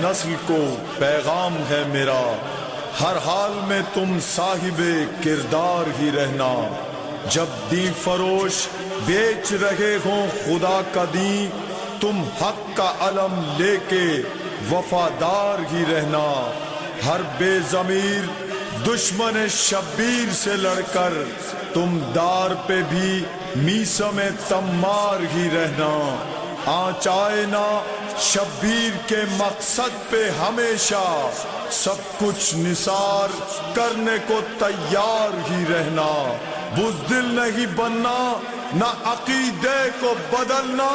नस्ल को पैगाम है मेरा, हर हाल में तुम साहिबे किरदार ही रहना। जब दी फरोश बेच रहे हो खुदा का दी, तुम हक का अलम लेके वफादार ही रहना। हर बेजमीर दुश्मन शब्बीर से लड़कर तुम दार पे भी मीसम तम्मार ही रहना। आँच आए ना शब्बीर के मकसद पे हमेशा, सब कुछ निसार करने को तैयार ही रहना। बुज़दिल नहीं बनना, ना अकीदे को बदलना,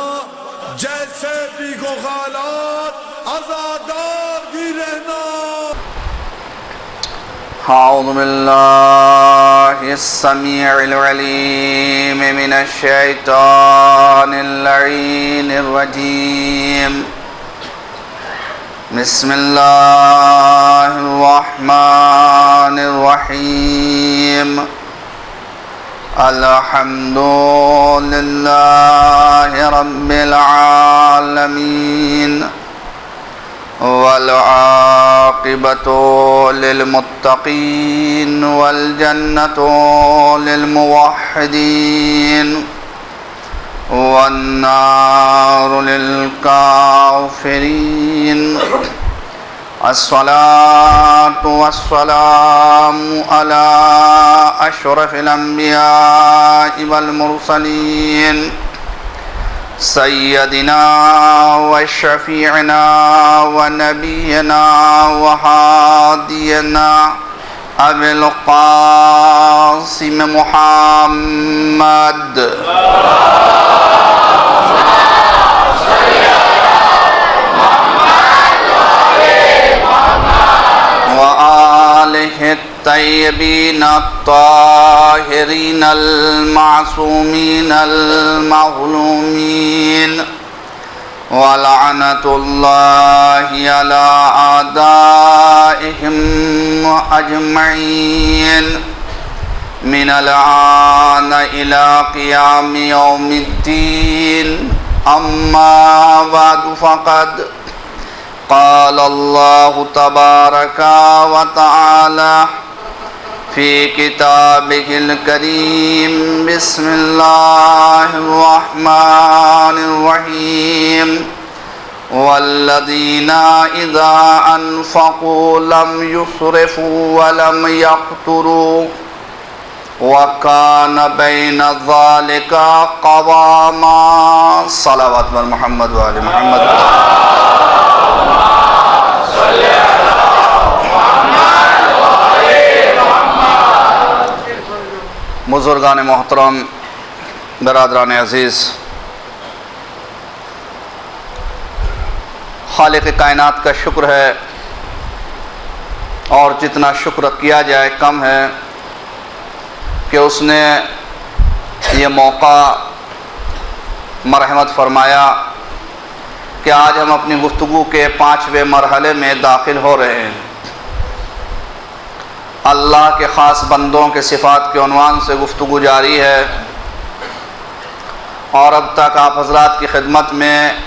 जैसे भी हो हालात आज़ादार ही रहना। अऊज़ु बिल्लाहिस समीइल अलीम मिनश शैतानिर लईनिर रजीम। बिस्मिल्लाहिर रहमानिर रहीम। अल्हम्दुलिल्लाहि रब्बिल आलमीन वल आक़िबतु लिल मुत्तक़ीन वल जन्नतु लिल मुवह्हिदीन वन नारु लिल काफ़िरीन। अस्सलातु वस्सलामु अला अशरफिल अंबियाइ वल मुरसलीन सय्यदिना व शफीअना व नबीना व हादियना अबिल क़ासिम मुहम्मद व आलिहि तय्यबीन ताहिरीन मासूमीन मज़लूमीन व लअनतुल्लाहि अला आदाइहिम अजमईन मिनल आन इला क़ियाम यौमिद्दीन। अम्मा बअदु फ़क़द क़ाल अल्लाहु तबारका व तआला फ़ी किताबिहिल करीम। बिस्मिल्लाहिर रहमानिर रहीम। वल्लज़ीना इज़ा अनफ़क़ू लम युस्रिफ़ू व लम यक़्तुरू व कान बैन ज़ालिका क़वामा। सलावत व मुहम्मद व आले मुहम्मद। बुज़ुर्गान मोहतरम, बरादरान अज़ीज़, खालिक़ कायनात का शुक्र है और जितना शुक्र किया जाए कम है कि उसने ये मौका मरहमत फरमाया कि आज हम अपनी गुफ्तगू के 5वें मरहले में दाखिल हो रहे हैं। अल्लाह के ख़ास बंदों के सिफ़ात के उन्वान से गुफ्तगू जारी है और अब तक आप हज़रात की खिदमत में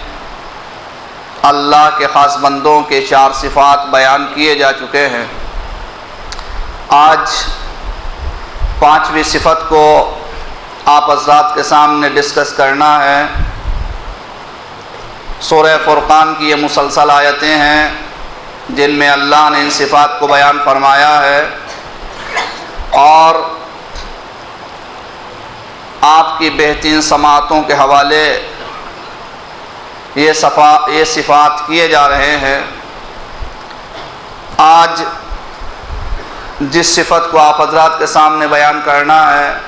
अल्लाह के ख़ास बंदों के 4 सिफ़ात बयान किए जा चुके हैं। आज 5वीं सिफ़त को आप हज़रात के सामने डिस्कस करना है। सूरह फ़ुरक़ान की ये मुसलसल आयतें हैं जिनमें अल्लाह ने इन सिफ़ात को बयान फरमाया है और आपकी बेहतरीन समाअतों के हवाले ये सिफ़ात किए जा रहे हैं। आज जिस सिफ़त को आप हज़रात के सामने बयान करना है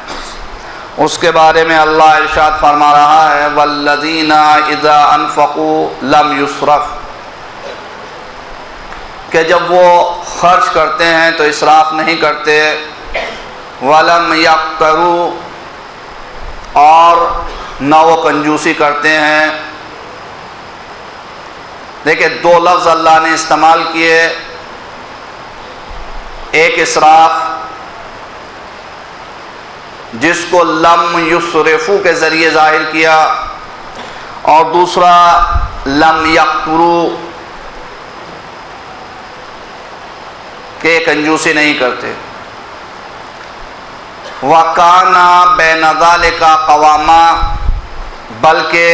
उसके बारे में अल्लाह इरशाद फरमा रहा है, वल्लज़ीना इज़ा अनफ़क़ू लम युस्रफ़, कि जब वो खर्च करते हैं तो इसराफ नहीं करते, वलम यक़्तरू, और न वो कंजूसी करते हैं। देखिए 2 लफ्ज़ अल्लाह ने इस्तेमाल किए, एक इसराफ जिसको लम युस्रिफू के ज़रिए ज़ाहिर किया और दूसरा लम यक़्तुरू कि कंजूसी नहीं करते। वकाना बैन ज़ालिका क़वामा, बल्कि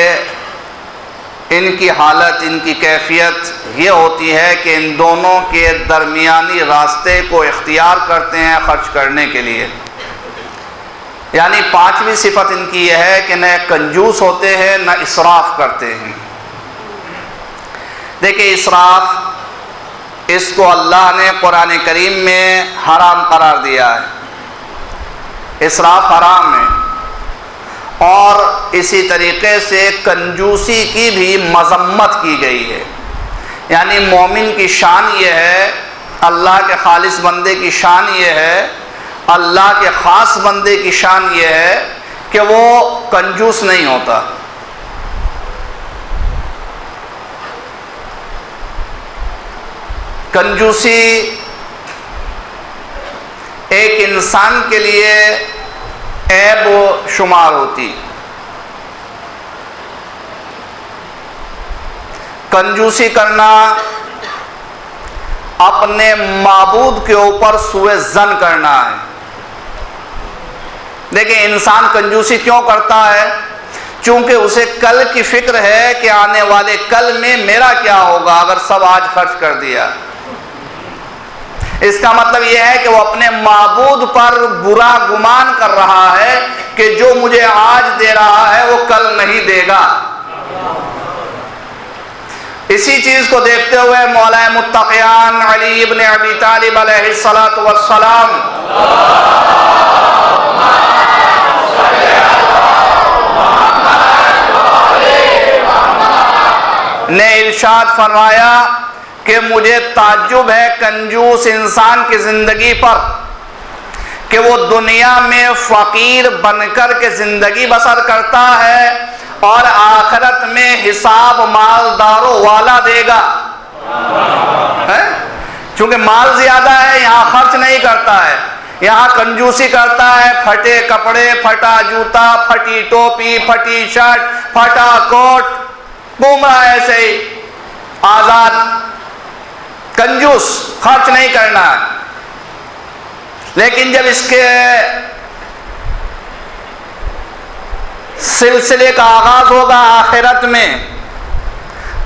इनकी हालत, इनकी कैफियत ये होती है कि इन दोनों के दरमियानी रास्ते को इख्तियार करते हैं खर्च करने के लिए। यानी पांचवी सिफत इनकी यह है कि न कंजूस होते हैं न इसराफ करते हैं। देखिए, इसराफ इसको अल्लाह ने कुरान करीम में हराम करार दिया है, इसराफ हराम है। और इसी तरीके से कंजूसी की भी मजम्मत की गई है। यानी मोमिन की शान ये है, अल्लाह के खालिस बंदे की शान ये है, अल्लाह के ख़ास बंदे की शान ये है कि वो कंजूस नहीं होता। कंजूसी एक इंसान के लिए ऐब शुमार होती। कंजूसी करना अपने माबूद के ऊपर सुए ज़न करना है। देखिए, इंसान कंजूसी क्यों करता है? चूंकि उसे कल की फिक्र है कि आने वाले कल में मेरा क्या होगा अगर सब आज खर्च कर दिया। इसका मतलब यह है कि वो अपने माबूद पर बुरा गुमान कर रहा है कि जो मुझे आज दे रहा है वो कल नहीं देगा। इसी चीज को देखते हुए मौला मुत्तक़ियान अली इब्न अबी तालिब अलैहिस्सलातु वस्सलाम ने इरशाद फरमाया कि मुझे ताज्जुब है कंजूस इंसान की जिंदगी पर कि वो दुनिया में फकीर बनकर के जिंदगी बसर करता है और आखिरत में हिसाब मालदारों वाला देगा। क्योंकि माल ज्यादा है, यहाँ खर्च नहीं करता है, यहाँ कंजूसी करता है। फटे कपड़े, फटा जूता, फटी टोपी, फटी शर्ट, फटा कोट, घूम रहा है ऐसे ही आजाद। कंजूस, खर्च नहीं करना। लेकिन जब इसके सिलसिले का आगाज होगा आखिरत में,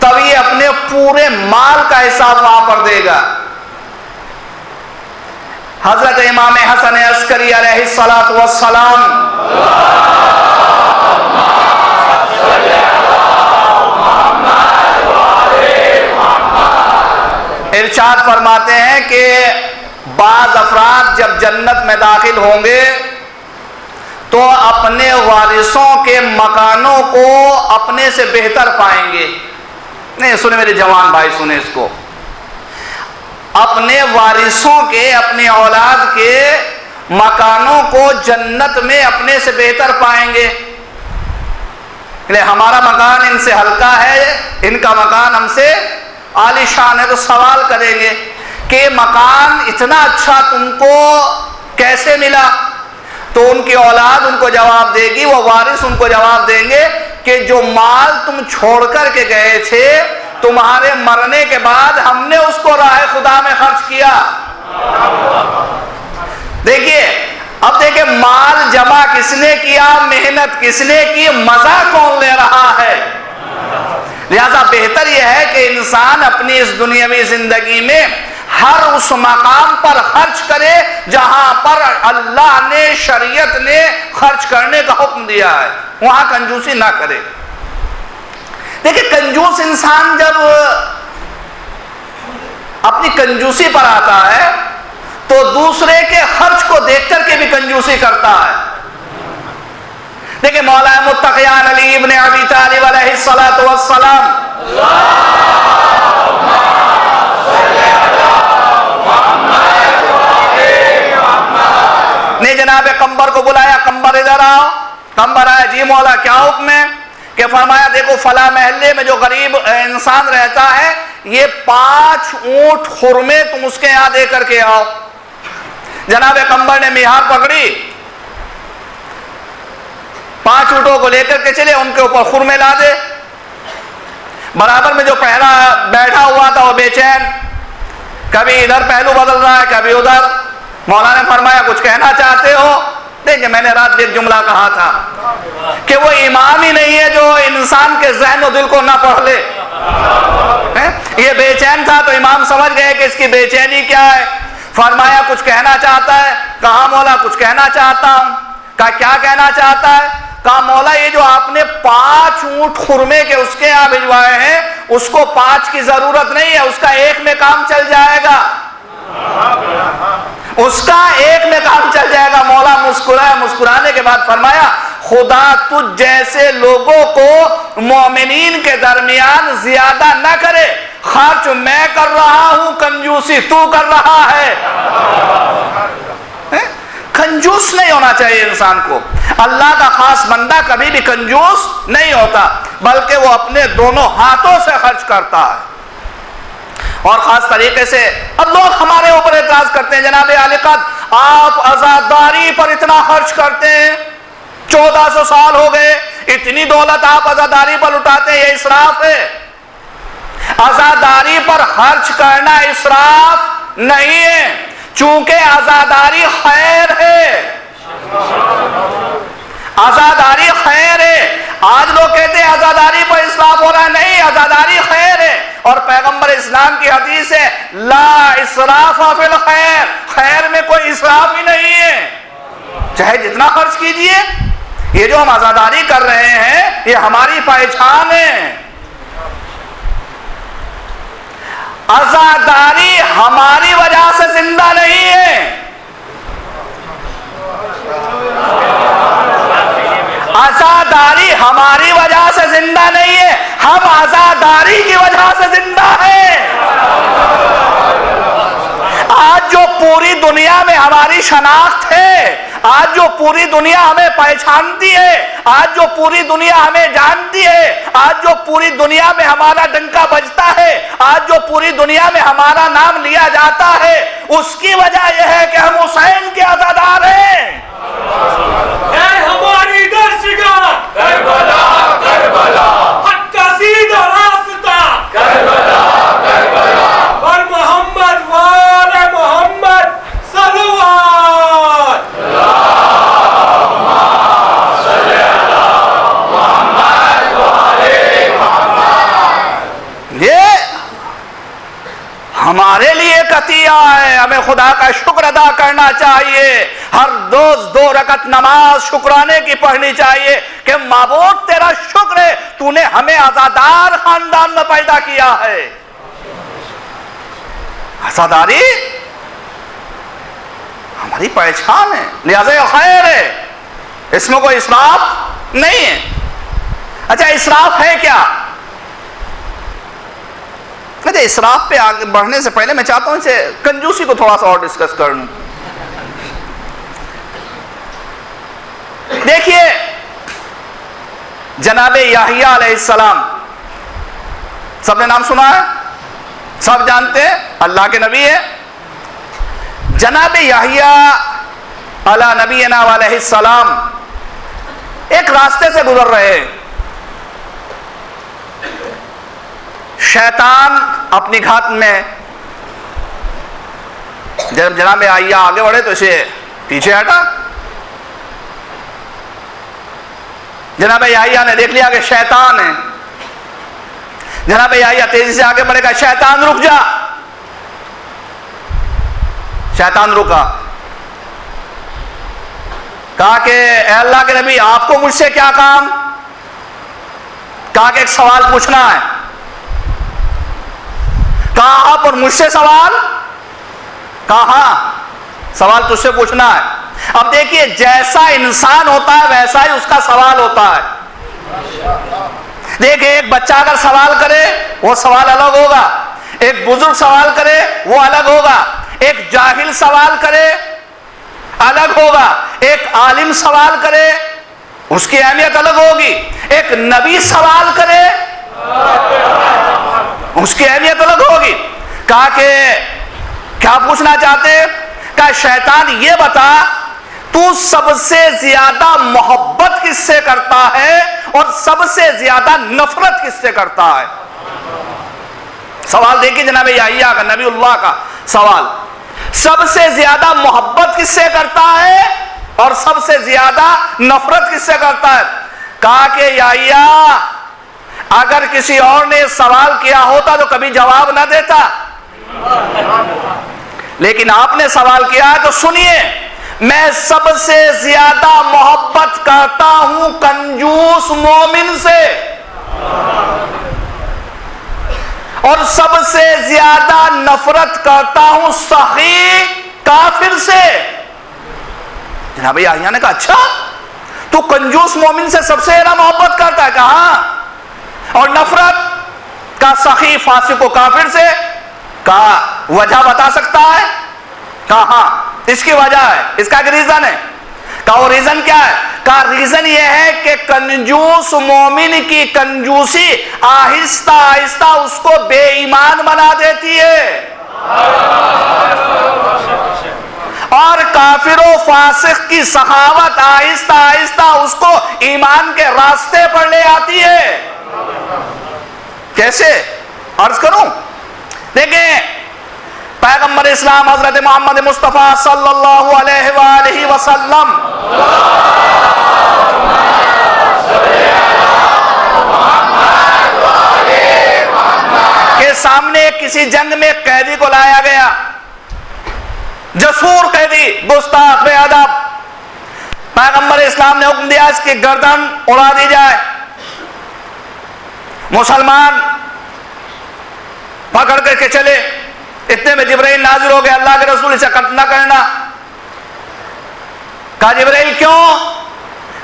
तब ये अपने पूरे माल का हिसाब वहां पर देगा। हजरत इमाम हसन अस्करी अलैहिस्सलातु वस्सलाम इरशाद फरमाते हैं कि बाज अफराद जब जन्नत में दाखिल होंगे तो अपने वारिसों के मकानों को अपने से बेहतर पाएंगे। नहीं सुने मेरे जवान भाई, सुने इसको। अपने वारिसों के, अपने औलाद के मकानों को जन्नत में अपने से बेहतर पाएंगे। हमारा मकान इनसे हल्का है, इनका मकान हमसे आलीशान है, तो सवाल करेंगे कि मकान इतना अच्छा तुमको कैसे मिला? तो उनकी औलाद उनको जवाब देगी, वो वारिस उनको जवाब देंगे कि जो माल तुम छोड़ कर के गए थे, तुम्हारे मरने के बाद हमने उसको राह खुदा में खर्च किया। देखिए, अब देखिए माल जमा किसने किया, मेहनत किसने की, मजा कौन ले रहा है? लिहाजा बेहतर यह है कि इंसान अपनी इस दुनियावी जिंदगी में हर उस मकाम पर खर्च करे जहां पर अल्लाह ने, शरीयत ने खर्च करने का हुक्म दिया है, वहां कंजूसी ना करे। देखिए, कंजूस इंसान जब अपनी कंजूसी पर आता है तो दूसरे के खर्च को देख करके भी कंजूसी करता है। देखिए, मौला मुत्तक़ियान अली इब्न अबी तालिब अलैहिस्सलातु वस्सलाम ने जनाब कंबर को बुलाया, कंबर इधर आओ। कंबर आया, जी मौला क्या हुक्म है? कि फरमाया देखो फला महल्ले में जो गरीब इंसान रहता है, ये 5 ऊंट खुरमे तुम उसके यहां दे करके आओ। जनाब कंबर ने मिहार पकड़ी, 5 ऊंटों को लेकर के चले, उनके ऊपर खुरमे ला दे। बराबर में जो पहला बैठा हुआ था वो बेचैन, कभी इधर पहलू बदल रहा है, कभी उधर। मौला ने फरमाया कुछ कहना चाहते हो? देखिए, मैंने रात भी एक जुमला कहा था कि वो इमाम ही नहीं है जो इंसान के ज़हन और दिल को ना पढ़ ले। ये बेचैन था तो इमाम समझ गए कि इसकी बेचैनी क्या है। फरमाया कुछ कहना चाहता है? कहा मौला कुछ कहना चाहता हूं। कहा क्या कहना चाहता है? कहा मौला ये जो आपने 5 ऊंट खुरमे के उसके यहां भिजवाए हैं, उसको 5 की जरूरत नहीं है, उसका 1 में काम चल जाएगा, उसका 1 में काम चल जाएगा। मौला मुस्कुराया, मुस्कुराने के बाद फरमाया खुदा तुझ जैसे लोगों को मोमिनीन के दरमियान ज्यादा न करे, खर्च मैं कर रहा हूं, कंजूसी तू कर रहा है। कंजूस नहीं होना चाहिए इंसान को। अल्लाह का खास बंदा कभी भी कंजूस नहीं होता, बल्कि वो अपने दोनों हाथों से खर्च करता है। और खास तरीके से अब लोग हमारे ऊपर एतराज करते हैं, जनाब आलिकत आप आजादारी पर इतना खर्च करते हैं, 1400 साल हो गए, इतनी दौलत आप आजादारी पर लुटाते हैं, ये इसराफ है। आजादारी पर खर्च करना इसराफ नहीं है, चूंकि आजादारी खैर है, आजादारी खैर है। आज लोग कहते हैं आजादारी पर इसराफ हो रहा है, नहीं, आजादारी खैर है। और पैगंबर इस्लाम की हदीस है ला इसराफ फिल खैर, खैर में कोई इसराफ ही नहीं है, चाहे जितना खर्च कीजिए। ये जो हम आजादारी कर रहे हैं ये हमारी पहचान है। आजादारी हमारी वजह से जिंदा नहीं है, आजादारी हमारी वजह से जिंदा नहीं है, हम आजादारी की वजह से जिंदा है। आज जो पूरी दुनिया में हमारी शनाख्त है, आज जो पूरी दुनिया हमें पहचानती है, आज जो पूरी दुनिया हमें जानती है, आज जो पूरी दुनिया में हमारा डंका बजता है, आज जो पूरी दुनिया में हमारा नाम लिया जाता है, उसकी वजह यह है कि हम हुसैन के अज़ादार हैं। हमारी दर्शगाह करबला करबला, हक का सीधा रास्ता करबला करबला, और मोहम्मद वाले मोहम्मद सल्लल्लाहु अलैहि। ये हमारे लिए कतिया है, हमें खुदा का शुक्र अदा करना चाहिए। हर रोज 2 रकत नमाज शुक्राने की पढ़नी चाहिए कि माबूद तेरा शुक्र है, तूने हमें आजादार खानदान में पैदा किया है। आजादारी हमारी पहचान है, लिहाजा खैर है, इसमें कोई इसराफ नहीं है। अच्छा, इसराफ है क्या? इसराफ पे आगे बढ़ने से पहले मैं चाहता हूं इसे कंजूसी को थोड़ा सा और डिस्कस कर लूं। देखिए, जनाबे याहिया अलैहिस्सलाम, सबने नाम सुना है, सब जानते हैं, अल्लाह के नबी है। जनाबे याहिया अला नबीना अलैहिस्सलाम एक रास्ते से गुजर रहे हैं। शैतान अपनी घात में, जब जनाब याहिया आगे बढ़े तो इसे पीछे हटा। जनाब याहिया ने देख लिया कि शैतान है। जनाब याहिया तेजी से आगे बढ़ेगा, शैतान रुक जा। शैतान रुका, कहा कि ए अल्लाह के नबी आपको मुझसे क्या काम? कहा कि एक सवाल पूछना है। कहा आप और मुझसे सवाल? कहा सवाल तुझसे पूछना है। अब देखिए, जैसा इंसान होता है वैसा ही उसका सवाल होता है। देखिए, एक बच्चा अगर सवाल करे वो सवाल अलग होगा, एक बुजुर्ग सवाल करे वो अलग होगा, एक जाहिल सवाल करे अलग होगा, एक आलिम सवाल करे उसकी अहमियत अलग होगी, एक नबी सवाल करे उसकी अहमियत अलग होगी। कहा कि क्या पूछना चाहते? कहा शैतान ये बता, तू सबसे ज्यादा मोहब्बत किससे करता है और सबसे ज्यादा नफरत किससे करता है? सवाल देखिए जनाब याहिया का, नबीउल्लाह का। सवाल, सबसे ज्यादा मोहब्बत किससे करता है और सबसे ज्यादा नफरत किससे करता है? कहा कि याहिया, अगर किसी और ने सवाल किया होता तो कभी जवाब ना देता, लेकिन आपने सवाल किया है तो सुनिए। मैं सबसे ज्यादा मोहब्बत करता हूं कंजूस मोमिन से और सबसे ज्यादा नफरत करता हूं सही काफिर से। जनाब याहिया ने कहा, अच्छा तू कंजूस मोमिन से सबसे ज्यादा मोहब्बत करता है? कहा, और नफरत का सही फासिक व काफिर से? कहा, वजह बता सकता है? कहा हाँ, इसकी वजह है, इसका रीजन है। कहा वो रीजन क्या है? कहा रीजन यह है कि कंजूस मोमिन की कंजूसी आहिस्ता आहिस्ता उसको बेईमान बना देती है और काफिरों फासिक की सखावत आहिस्ता आहिस्ता उसको ईमान के रास्ते पर ले आती है। कैसे अर्ज करूं? देखें, पैगंबर इस्लाम हजरत मोहम्मद मुस्तफा सल्लल्लाहु अलैहि वसल्लम के सामने किसी जंग में कैदी को लाया गया, जसूर कैदी, गुस्ताख, बेअदब। पैगंबर इस्लाम ने हुक्म दिया इसकी गर्दन उड़ा दी जाए। मुसलमान पकड़ करके चले, इतने में जिब्राइल नाजिल हो गए, अल्लाह के रसूल इसे कत्ल न करना। कहा जिब्राइल क्यों?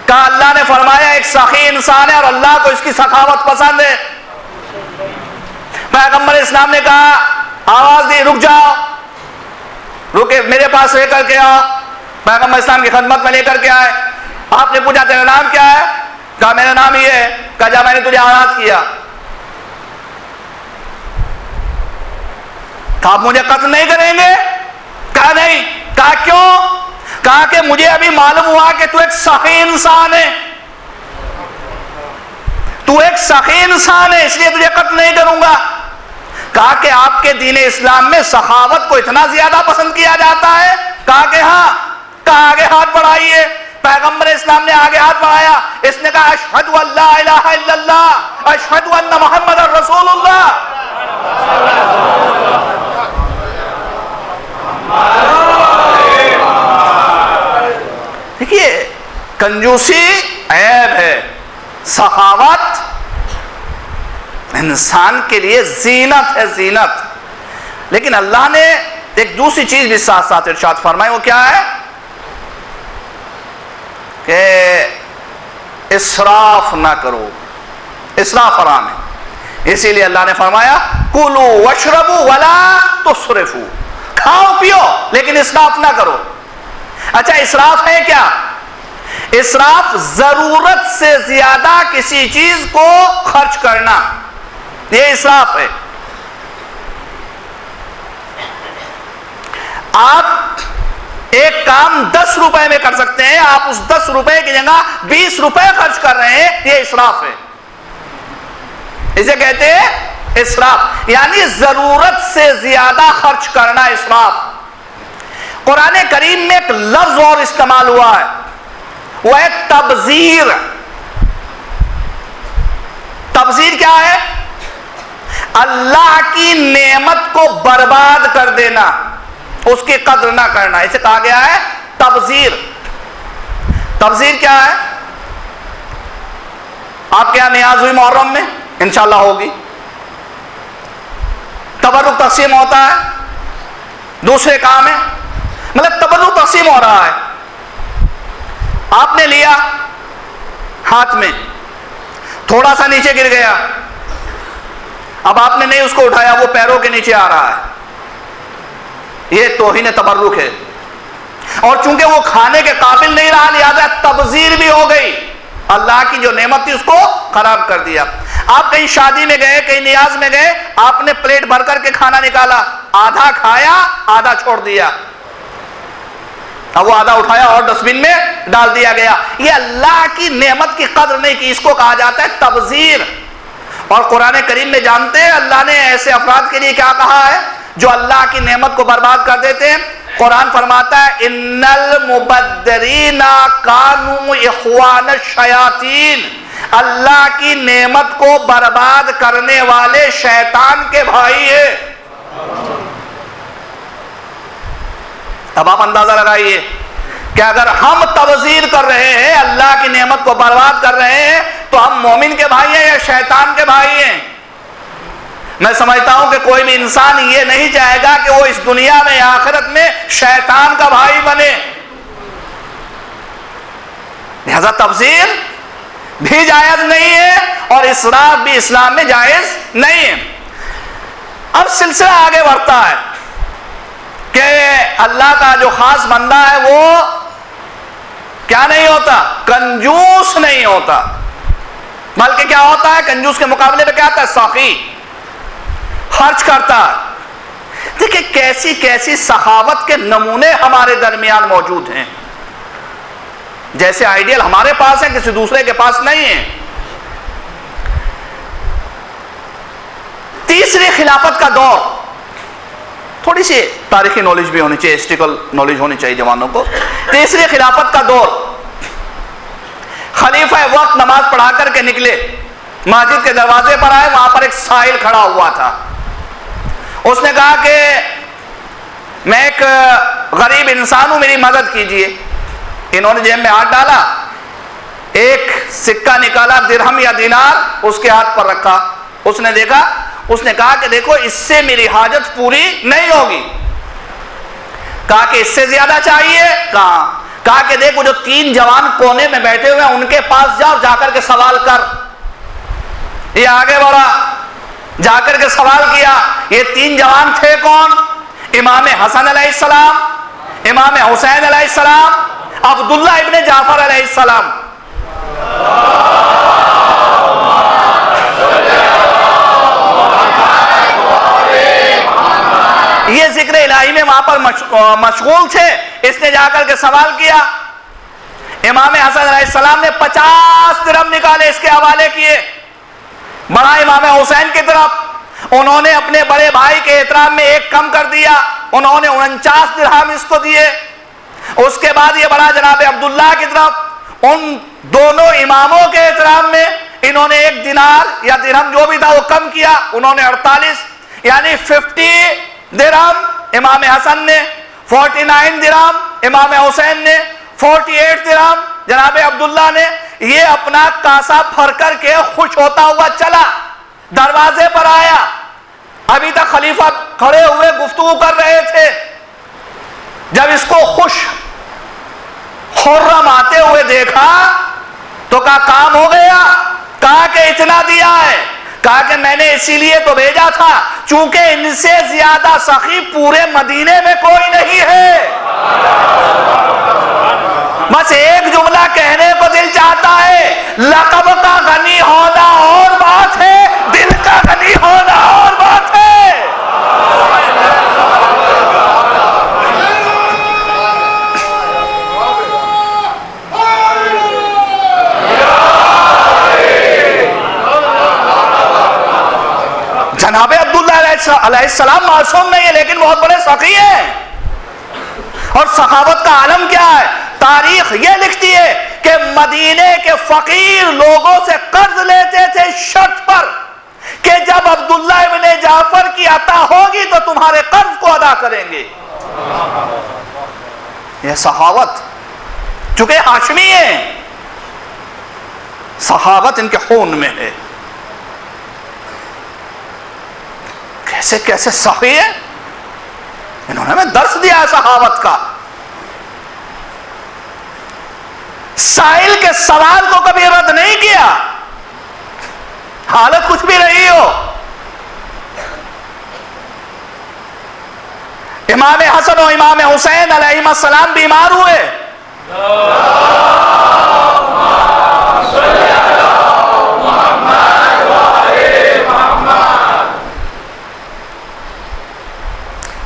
कहा अल्लाह ने फरमाया एक सखी इंसान है और अल्लाह को इसकी सखावत पसंद है। पैगंबर इस्लाम ने कहा, आवाज दी, रुक जाओ, रुके, मेरे पास लेकर के आओ। पैगंबर इस्लाम की खिदमत में लेकर के आए। आपने पूछा तेरा नाम क्या है? कहा मेरा नाम ये है। कहा जा, मैंने तुझे आजाद किया। आप मुझे कत्ल नहीं करेंगे? कहा नहीं। कहा क्यों? कहा कि मुझे अभी मालूम हुआ कि तू एक सही इंसान है, तू एक सही इंसान है, इसलिए तुझे कत्ल नहीं करूंगा। कहा कि आपके दीन इस्लाम में सखावत को इतना ज्यादा पसंद किया जाता है? कहा कि हाँ। कहा आगे हाथ बढ़ाइए। पैगंबर इस्लाम ने आगे हाथ बढ़ाया। इसने कहा अशहदु अल्ला इलाहा इल्लल्लाह अशहदु अन्ना मुहम्मदर रसूलुल्लाह। देखिए, कंजूसी ऐब है, सखावत इंसान के लिए जीनत है, जीनत। लेकिन अल्लाह ने एक दूसरी चीज भी साथ साथ इरशाद फरमाई, वो क्या है कि इसराफ ना करो, इसराफ हराम है। इसीलिए अल्लाह ने फरमाया कुलू वशरबू वला तुसरिफू, खाओ पियो लेकिन इसराफ ना करो। अच्छा, इसराफ है क्या? इसराफ जरूरत से ज्यादा किसी चीज को खर्च करना, यह इसराफ है। आप एक काम 10 रुपए में कर सकते हैं, आप उस 10 रुपए की जगह 20 रुपए खर्च कर रहे हैं, यह इसराफ है। इसे कहते हैं इसराफ, यानी जरूरत से ज्यादा खर्च करना इसराफ। कुरान करीम में एक लफ्ज और इस्तेमाल हुआ है, वह है तबजीर। तबजीर क्या है? अल्लाह की नेमत को बर्बाद कर देना, उसकी कद्र ना करना, इसे कहा गया है तबजीर। तबजीर क्या है? आपके यहां नियाज हुई मुहर्रम में? इंशाल्लाह होगी। तबर्रुक तकसीम होता है, दूसरे काम है, मतलब तबर्रुक तकसीम हो रहा है। आपने लिया हाथ में, थोड़ा सा नीचे गिर गया, अब आपने नहीं उसको उठाया, वो पैरों के नीचे आ रहा है, ये तौहीन तबर्रुक है। और चूंकि वो खाने के काबिल नहीं रहा, लिहाजा तबजीर भी हो गई, अल्लाह की जो नेमत थी उसको खराब कर दिया। आप कहीं शादी में गए, कहीं नियाज में गए, आपने प्लेट भर करके खाना निकाला, आधा खाया आधा छोड़ दिया, अब वो आधा उठाया और डस्टबिन में डाल दिया गया। ये अल्लाह की नेमत की कद्र नहीं की, इसको कहा जाता है तबजीर। और कुरान करीम में जानते हैं अल्लाह ने ऐसे अफराद के लिए क्या कहा है? जो अल्लाह की नेमत को बर्बाद कर देते हैं। कुरान फरमाता है इन्नल मुबद्दरीना कानू इख्वान शयातीन, अल्लाह की नेमत को बर्बाद करने वाले शैतान के भाई है। अब आप अंदाजा लगाइए कि अगर हम तवजीर कर रहे हैं, अल्लाह की नेमत को बर्बाद कर रहे हैं, तो हम मोमिन के भाई हैं या शैतान के भाई हैं? मैं समझता हूं कि कोई भी इंसान ये नहीं चाहेगा कि वो इस दुनिया में या आखिरत में शैतान का भाई बने। लिहाजा तवजीर भी जायज नहीं है और इसराफ भी इस्लाम में जायज नहीं है। अब सिलसिला आगे बढ़ता है कि अल्लाह का जो खास बंदा है वो क्या नहीं होता, कंजूस नहीं होता, बल्कि क्या होता है, कंजूस के मुकाबले में क्या आता है, सखी, खर्च करता है। देखिए कैसी कैसी सखावत के नमूने हमारे दरमियान मौजूद हैं। जैसे आइडियल हमारे पास है, किसी दूसरे के पास नहीं है। तीसरी खिलाफत का दौर, थोड़ी सी तारीखी नॉलेज भी होनी चाहिए, हिस्ट्रिकल नॉलेज होनी चाहिए जवानों को। तीसरी खिलाफत का दौर, खलीफा वक्त नमाज पढ़ा करके निकले, मस्जिद के दरवाजे पर आए, वहां पर एक साहिल खड़ा हुआ था। उसने कहा कि मैं एक गरीब इंसान हूं, मेरी मदद कीजिए। इन्होंने जेब में हाथ डाला, एक सिक्का निकाला, दिरहम या दिनार, उसके हाथ पर रखा। उसने देखा, उसने कहा कि देखो इससे मेरी हाजत पूरी नहीं होगी। कहा कि इससे ज्यादा चाहिए। कहा कि देखो जो 3 जवान कोने में बैठे हुए हैं उनके पास जाओ, जाकर के सवाल कर। ये आगे बढ़ा, जाकर के सवाल किया। ये 3 जवान थे कौन? इमाम हसन अलैहिस्सलाम, इमाम हुसैन अलैहिस्सलाम, अब्दुल्लाह इब्ने जाफर अलैहिस्सलाम। ये जिक्र इलाही में वहां पर मशगूल थे। इसने जाकर के सवाल किया। इमाम हसन अलैहिस्सलाम ने 50 दिरहम निकाले, इसके हवाले किए, बढ़ा इमाम हुसैन की तरफ। उन्होंने अपने बड़े भाई के एहतराम में एक कम कर दिया, उन्होंने 49 दिरहम इसको दिए। उसके बाद ये बढ़ा जनाब अब्दुल्लाह की तरफ। उन दोनों इमामों के एहतराम में इन्होंने 1 दिनार या दिरहम जो भी था वो कम किया, उन्होंने 48 यानी 50 दिरहम इमाम हसन ने, 49 दिरहम इमाम हुसैन ने, 48 दिरहम जनाब अब्दुल्लाह ने। ये अपना कासा भर करके खुश होता हुआ चला, दरवाजे पर आया। अभी तक खलीफा खड़े हुए गुफ्तगू कर रहे थे। जब इसको खुश खुर्रम आते हुए देखा तो कहा काम हो गया। कहा कि इतना दिया है। कहा कि मैंने इसीलिए तो भेजा था चूंकि इनसे ज्यादा सखी पूरे मदीने में कोई नहीं है। बस एक जुमला कहने को दिल चाहता है, लक़ब का गनी होना और बात है, दिल का गनी होना और बात है। जनाब अब्दुल्लाह अलैहिस्सलाम मासूम नहीं है, लेकिन बहुत बड़े सखी हैं। और सखावत का आलम क्या है? तारीख ये लिखती है कि मदीने के फकीर लोगों से कर्ज लेते थे शर्त पर कि जब अब्दुल्ला इब्ने जाफर की अता होगी तो तुम्हारे कर्ज को अदा करेंगे। यह सखावत, चूंकि हाशमी है, सखावत इनके खून में है। कैसे कैसे सही है, इन्होंने हमें दर्श दिया है सहावत का। साहिल के सवाल को कभी रद्द नहीं किया, हालत कुछ भी रही हो। इमाम हसन और इमाम हुसैन अलैहिस्सलाम बीमार हुए।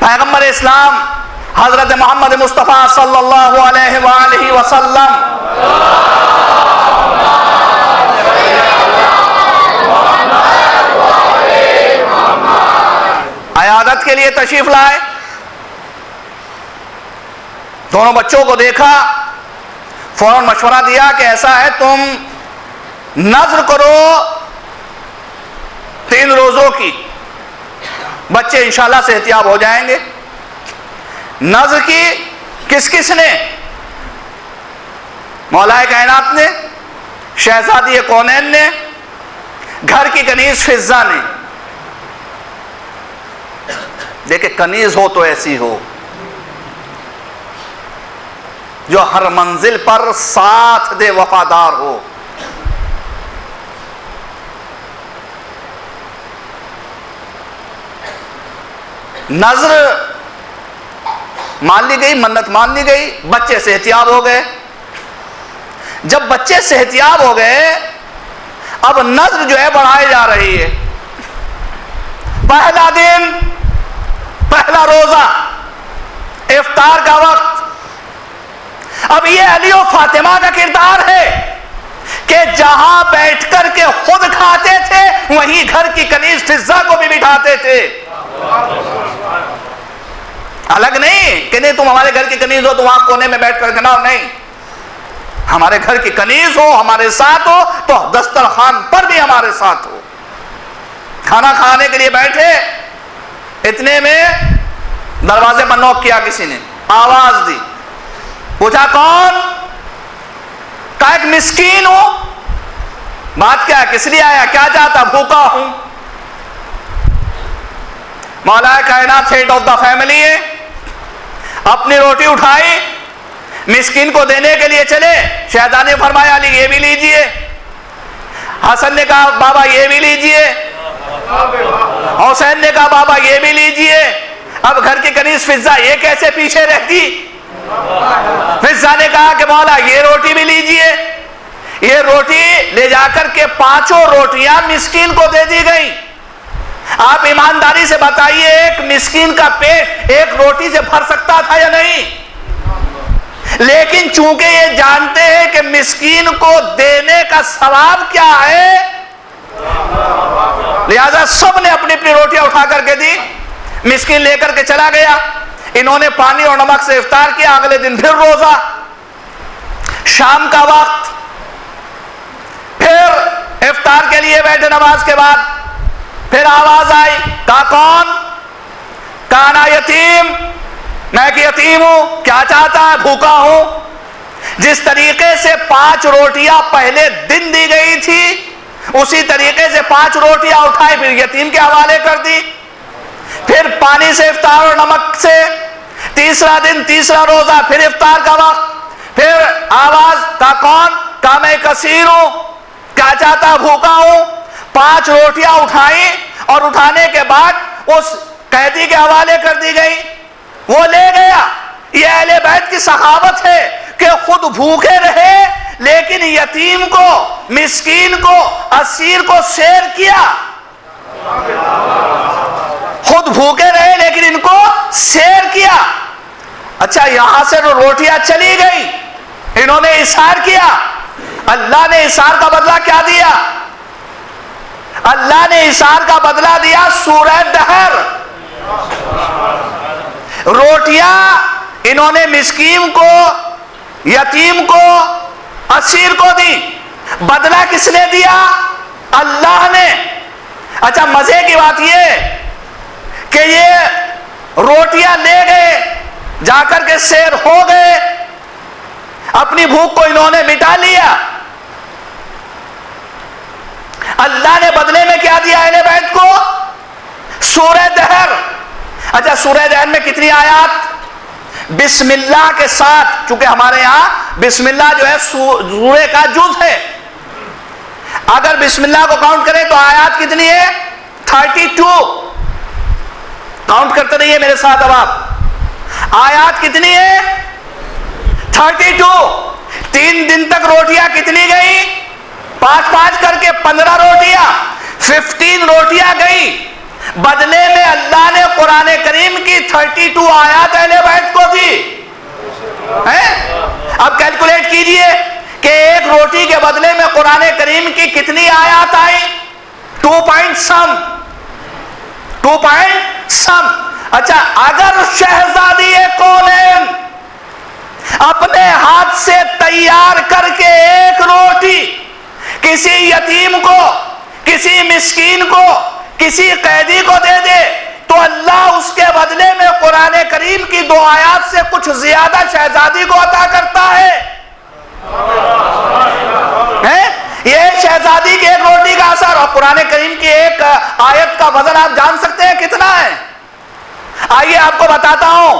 पैगंबर इस्लाम हजरत मोहम्मद मुस्तफ़ा सल्लल्लाहु अलैहि वसल्लम अयादत ज़ियारत के लिए तशरीफ लाए। दोनों बच्चों को देखा, फौरन मशवरा दिया कि ऐसा है, तुम नज़र करो 3 रोज़ों की, बच्चे इंशाल्लाह सेहतियाब हो जाएंगे। नज़र की किस किस ने? मौलाए कायनात ने, शहजादी कौनैन ने, घर की कनीज फिजा ने। देखे, कनीज हो तो ऐसी हो जो हर मंजिल पर साथ दे, वफादार हो। नजर मान ली गई, मन्नत मान ली गई, बच्चे सेहतियाब हो गए। जब बच्चे सेहतियाब हो गए, अब नजर जो है बढ़ाई जा रही है। पहला दिन, पहला रोजा, इफ्तार का वक्त। अब ये अली और फातिमा का किरदार है कि जहां बैठकर के खुद खाते थे, वहीं घर की कनीज फिजा को भी बिठाते थे। अलग नहीं कि नहीं तुम हमारे घर की कनीज हो, तुम वहां कोने में बैठ कर ना, नहीं, हमारे घर की कनीज हो, हमारे साथ हो, तो दस्तरखान पर भी हमारे साथ हो। खाना खाने के लिए बैठे, इतने में दरवाजे पर नॉक किया, किसी ने आवाज दी, पूछा कौन? कहा एक मिस्कीन हूं। बात क्या है, किस लिए आया, क्या चाहता? भूखा हूं। मौलाए कायनात हेड ऑफ द फैमिली है, अपनी रोटी उठाई, मिस्कीन को देने के लिए चले। शहजादे ने फरमाया अली ये भी लीजिए। हसन ने कहा बाबा ये भी लीजिए। हुसैन ने कहा बाबा ये भी लीजिए। अब घर की कनीज फिजा ये कैसे पीछे रहती? फिजा ने कहा कि मौला ये रोटी भी लीजिए। ये रोटी ले जाकर के 5 रोटियां मिस्कीन को दे दी गई। आप ईमानदारी से बताइए, एक मिस्कीन का पेट एक रोटी से भर सकता था या नहीं? लेकिन चूंकि ये जानते हैं कि मिस्कीन को देने का सवाब क्या है, लिहाजा सब ने अपनी अपनी रोटियां उठा करके दी। मिस्कीन लेकर के चला गया। इन्होंने पानी और नमक से इफ्तार किया। अगले दिन फिर रोजा। शाम का वक्त, फिर इफ्तार के लिए बैठे। नमाज के बाद फिर आवाज आई, कहा कौन? कहा ना यतीम, मैं कि यतीम हूं। क्या चाहता है? भूखा हूं। जिस तरीके से 5 रोटियां पहले दिन दी गई थी, उसी तरीके से 5 रोटियां उठाई, फिर यतीम के हवाले कर दी। फिर पानी से इफ्तार और नमक से। तीसरा दिन, तीसरा रोजा, फिर इफ्तार का वक्त, फिर आवाज, का कौन? का मैं कसीर हूं। क्या चाहता? भूखा हूं। 5 रोटियां उठाई और उठाने के बाद उस कैदी के हवाले कर दी गई। वो ले गया। ये अहले बैत की सखावत है कि खुद भूखे रहे, लेकिन यतीम को, मिस्कीन को, असीर को शेयर किया। खुद भूखे रहे लेकिन इनको शेयर किया। अच्छा, यहां से तो रोटियां चली गई, इन्होंने इशार किया। अल्लाह ने इशार का बदला क्या दिया? अल्लाह ने इशार का बदला दिया सूरह दहर। रोटियां इन्होंने मिस्कीन को, यतीम को, असीर को दी। बदला किसने दिया? अल्लाह ने। अच्छा, मजे की बात यह कि ये रोटियां ले गए, जाकर के शेर हो गए, अपनी भूख को इन्होंने मिटा लिया। अल्लाह ने बदले में क्या दिया अहले बैत को? सूरह दहर। अच्छा, सूरह दहर में कितनी आयत? बिस्मिल्लाह के साथ, चूंकि हमारे यहां बिस्मिल्लाह जो है सूरह का जुज है। अगर बिस्मिल्लाह को काउंट करें तो आयत कितनी है? 32। काउंट करते रहिए मेरे साथ। अब आप, आयत कितनी है? 32। 3 दिन तक रोटियां कितनी गई? 5-5 करके 15 रोटियां, 15 रोटियां गई। बदले में अल्लाह ने कुरान करीम की 32 आयत अहले बैत को दी है। अब कैलकुलेट कीजिए कि एक रोटी के बदले में कुरान करीम की कितनी आयत आई? 2 पॉइंट सम। अच्छा, अगर शहजादी कौनैन अपने हाथ से तैयार करके एक रोटी किसी यतीम को, किसी मिस्कीन को, किसी कैदी को दे दे, तो अल्लाह उसके बदले में कुरान करीम की 2 आयत से कुछ ज्यादा शहजादी को अता करता है। ये शहजादी की एक रोटी का असर और कुरान करीम की एक आयत का वजन आप जान सकते हैं कितना है? आइए आपको बताता हूं,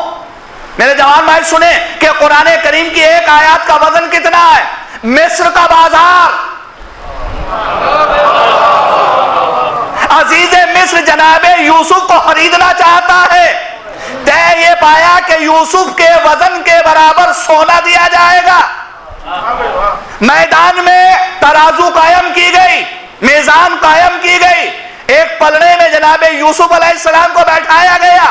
मेरे जवान भाई सुने कि कुरान करीम की एक आयत का वजन कितना है। मिस्र का बाजार, अजीज मिस्र जनाबे यूसुफ को खरीदना चाहता है। तय ये पाया कि यूसुफ के वजन के बराबर सोना दिया जाएगा। मैदान में तराजू कायम की गई, मीजान कायम की गई। एक पलड़े में जनाबे यूसुफ अलैहिस्सलाम को बैठाया गया,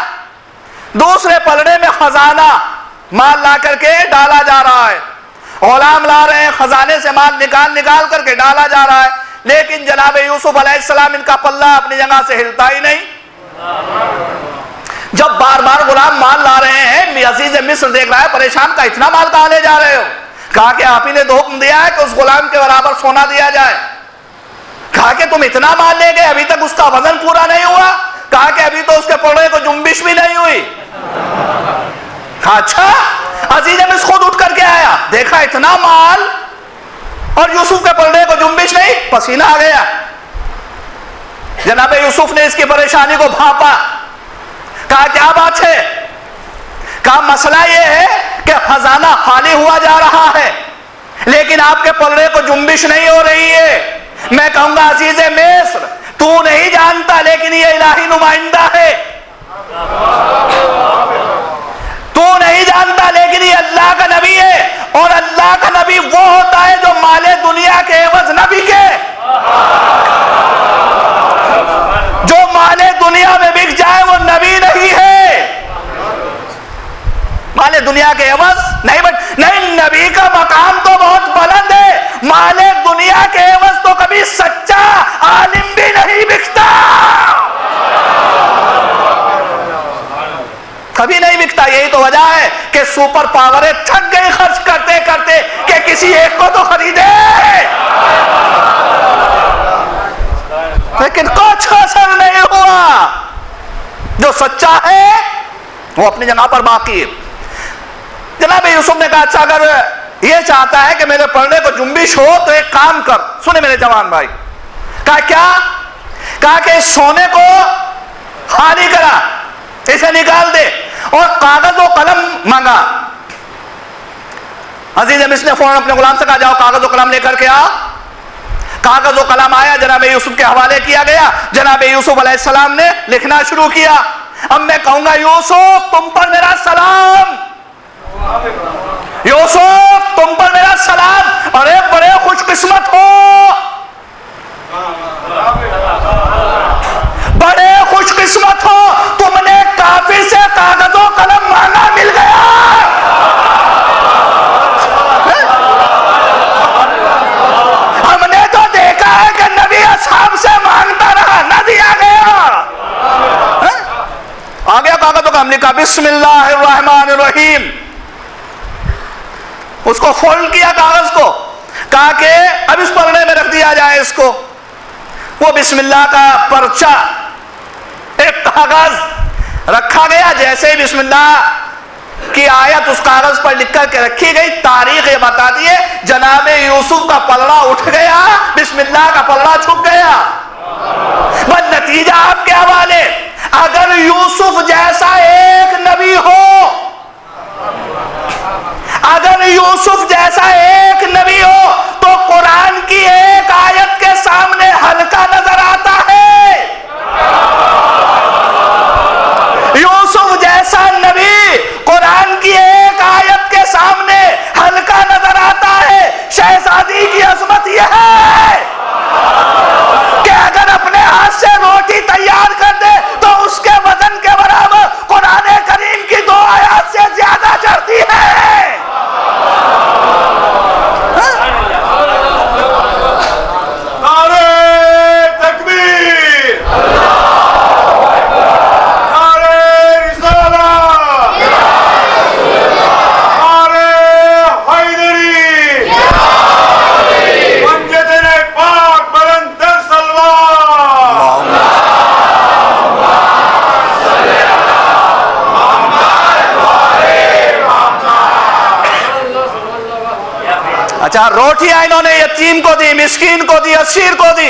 दूसरे पलड़े में खजाना माल ला करके डाला जा रहा है। गुलाम ला रहे हैं, खजाने से माल निकाल निकाल करके डाला जा रहा है, लेकिन जनाबे यूसुफ अलैहिस्सलाम इनका पल्ला अपनी जगह से हिलता ही नहीं। जब बार बार गुलाम माल ला रहे हैं, अजीज मिस्र देख रहा है परेशान, का इतना माल कहां ले जा रहे हो? कहा कि आप ही ने तो हुक्म दिया है कि उस गुलाम के बराबर सोना दिया जाए। कहा कि तुम इतना माल ले गए, अभी तक उसका वजन पूरा नहीं हुआ। कहा कि अभी तो उसके पलड़े को जुम्बिश भी नहीं हुई। अच्छा, अजीज मिस्र खुद उठ करके आया, देखा इतना माल और यूसुफ के पलड़े को जुम्बिश नहीं, पसीना आ गया। जनाबे यूसुफ ने इसकी परेशानी को भांपा, कहा क्या बात है? कहा मसला यह है कि खजाना खाली हुआ जा रहा है, लेकिन आपके पलड़े को जुम्बिश नहीं हो रही है। मैं कहूंगा अजीज मिस्र, तू नहीं जानता, लेकिन ये इलाही नुमाइंदा है। तू नहीं जानता, लेकिन ये अल्लाह का नबी है, और अल्लाह का नबी वो होता है जो माले दुनिया के एवज नबी के, जो माले दुनिया में बिक जाए वो नबी नहीं है। माले दुनिया के एवज नहीं, नहीं, नबी का मकाम तो बहुत बुलंद है। माले दुनिया के एवज तो कभी सच्चा आलिम भी नहीं बिकता, कभी नहीं बिकता। यही तो वजह है कि सुपर पावरें थक गई खर्च करते करते कि किसी एक को तो खरीदे, लेकिन कुछ असर नहीं हुआ। जो सच्चा है वो अपनी जगह पर बाकी है। जनाब यूसुफ ने कहा, अच्छा अगर ये चाहता है कि मेरे पलड़े को जुम्बिश हो तो एक काम कर। सुने मेरे जवान भाई, कहा क्या? कहा कि सोने को खाली करा, इसे निकाल दे और कागज और कलम मांगा। अजीज मिस्र ने फौरन अपने गुलाम से कहा, जाओ कागज और कलम लेकर के आओ। कागज और कलम आया, जनाब यूसुफ के हवाले किया गया। जनाब यूसुफ अलैहिस्सलाम ने लिखना शुरू किया। अब मैं कहूंगा, यूसुफ तुम पर मेरा सलाम, यूसुफ तुम पर मेरा सलाम। अरे बड़े खुशकिस्मत हो, बड़े खुशकिस्मत हो, तुमने काफी से कागजों कलम मांगा, मिल गया। हमने तो देखा है कि नबी असहाब से मांगता रहा, न दिया गया। आ गया कागजों का, हमने कहा बिस्मिल्लाहिर्रहमानिर्रहीम। उसको फोल्ड किया कागज को, कहा कि अब इस पलड़े में रख दिया जाए इसको। वो बिस्मिल्लाह का पर्चा, एक कागज रखा गया। जैसे ही बिस्मिल्लाह की आयत उस कागज पर लिख करके रखी गई, तारीख ये बताती है जनाब यूसुफ का पलड़ा उठ गया, बिस्मिल्लाह का पलड़ा छुप गया। बस नतीजा आपके हवाले। अगर यूसुफ जैसा एक नबी हो, अगर यूसुफ जैसा एक नबी हो, तो कुरान की एक आयत के सामने हल्का नजर आता है। यूसुफ जैसा नबी कुरान की एक आयत के सामने हल्का नजर आता है। शहजादी की अजमत यह है कि अगर अपने हाथ से रोटी तैयार कर दे तो उसके वजन के बराबर कुरान करीम की 2 आयत से ज्यादा चढ़ती है। 4 रोटियां इन्होंने यतीम को दी, मिस्कीन को दी, असीर को दी।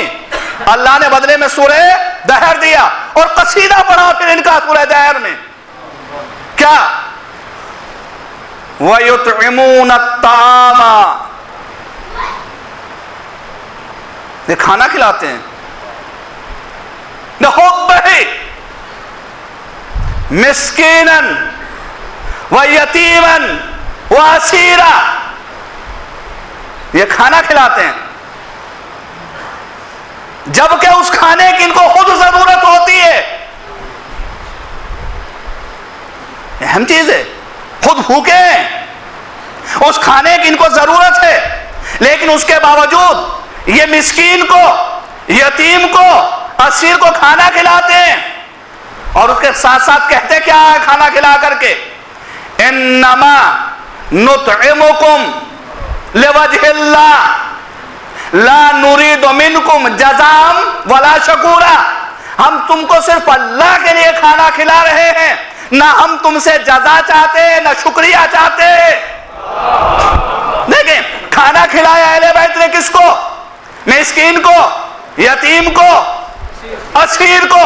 अल्लाह ने बदले में सूरह दहर दिया और कसीदा पढ़ा फिर इनका सूरह दहर में क्या, वयुतइमून अत्तामा, ये खाना खिलाते हैं, हुब्बही मिस्कीनन व यतीमन व असीरा, ये खाना खिलाते हैं जबकि उस खाने की इनको खुद जरूरत होती है। अहम चीज है, खुद भूखे हैं, उस खाने की इनको जरूरत है, लेकिन उसके बावजूद ये मिस्कीन को, यतीम को, असीर को खाना खिलाते हैं। और उसके साथ साथ कहते क्या है खाना खिला करके, इन्नमा नुतइमुकुम लिवजहिल्लाह ला नुरीदु मिनकुम जज़ाम वला शकूरा, हम तुमको सिर्फ अल्लाह के लिए खाना खिला रहे हैं, ना हम तुमसे जजा चाहते हैं ना शुक्रिया चाहते हैं। देखें खाना खिलाया अहले बैत ने किसको, मिस्कीन को, यतीम को, असीर को।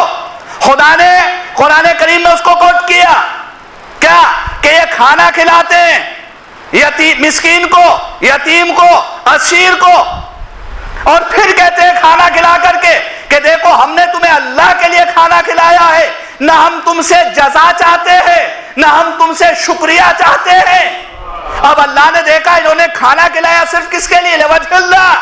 खुदा ने कुरान करीम में उसको कोट किया क्या कि ये खाना खिलाते हैं मिस्कीन को, यतीम को, असीर को, और फिर कहते हैं खाना खिला करके कि देखो हमने तुम्हें अल्लाह के लिए खाना खिलाया है, ना हम तुमसे जजा चाहते हैं ना हम तुमसे शुक्रिया चाहते हैं। अब अल्लाह ने देखा इन्होंने खाना खिलाया सिर्फ किसके लिए, लिवजहिल्लाह,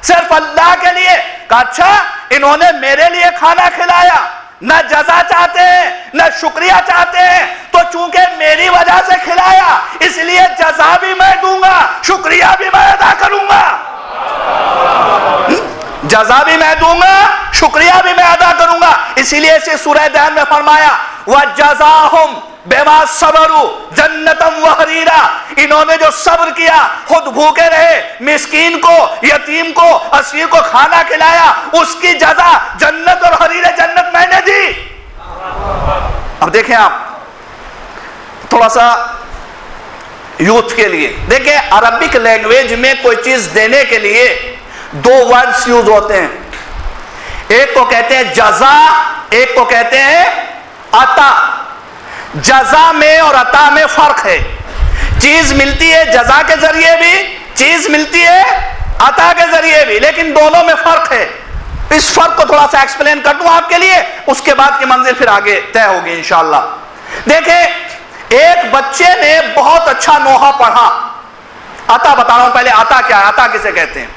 सिर्फ अल्लाह के लिए। कहा अच्छा इन्होंने मेरे लिए खाना खिलाया, ना जजा चाहते हैं ना शुक्रिया चाहते हैं, तो चूंकि मेरी वजह से खिलाया इसलिए जजा भी मैं दूंगा, शुक्रिया भी मैं अदा करूंगा, जजा भी मैं दूंगा, शुक्रिया भी मैं अदा करूंगा। इसीलिए इसे सूरह दहर में फरमाया वजज़ाहुम बिमा सबरू जन्नतम व हरीरा, इन्होंने जो सब्र किया, खुद भूखे रहे, मिस्कीन को, यतीम को, असीर को खाना खिलाया, उसकी जजा जन्नत और हरीरे जन्नत मैंने दी। अब देखें आप थोड़ा सा यूथ के लिए देखिए, अरबिक लैंग्वेज में कोई चीज देने के लिए 2 वर्ड्स यूज होते हैं, एक को कहते हैं जजा, एक को कहते हैं अता। जजा में और अता में फर्क है, चीज मिलती है जजा के जरिए भी, चीज मिलती है अता के जरिए भी, लेकिन दोनों में फर्क है। इस फर्क को थोड़ा सा एक्सप्लेन कर दूं आपके लिए, उसके बाद की मंजिल फिर आगे तय होगी इंशाअल्लाह। देखें एक बच्चे ने बहुत अच्छा नोहा पढ़ा, अता बता रहा हूं पहले, अता क्या है, अता किसे कहते हैं।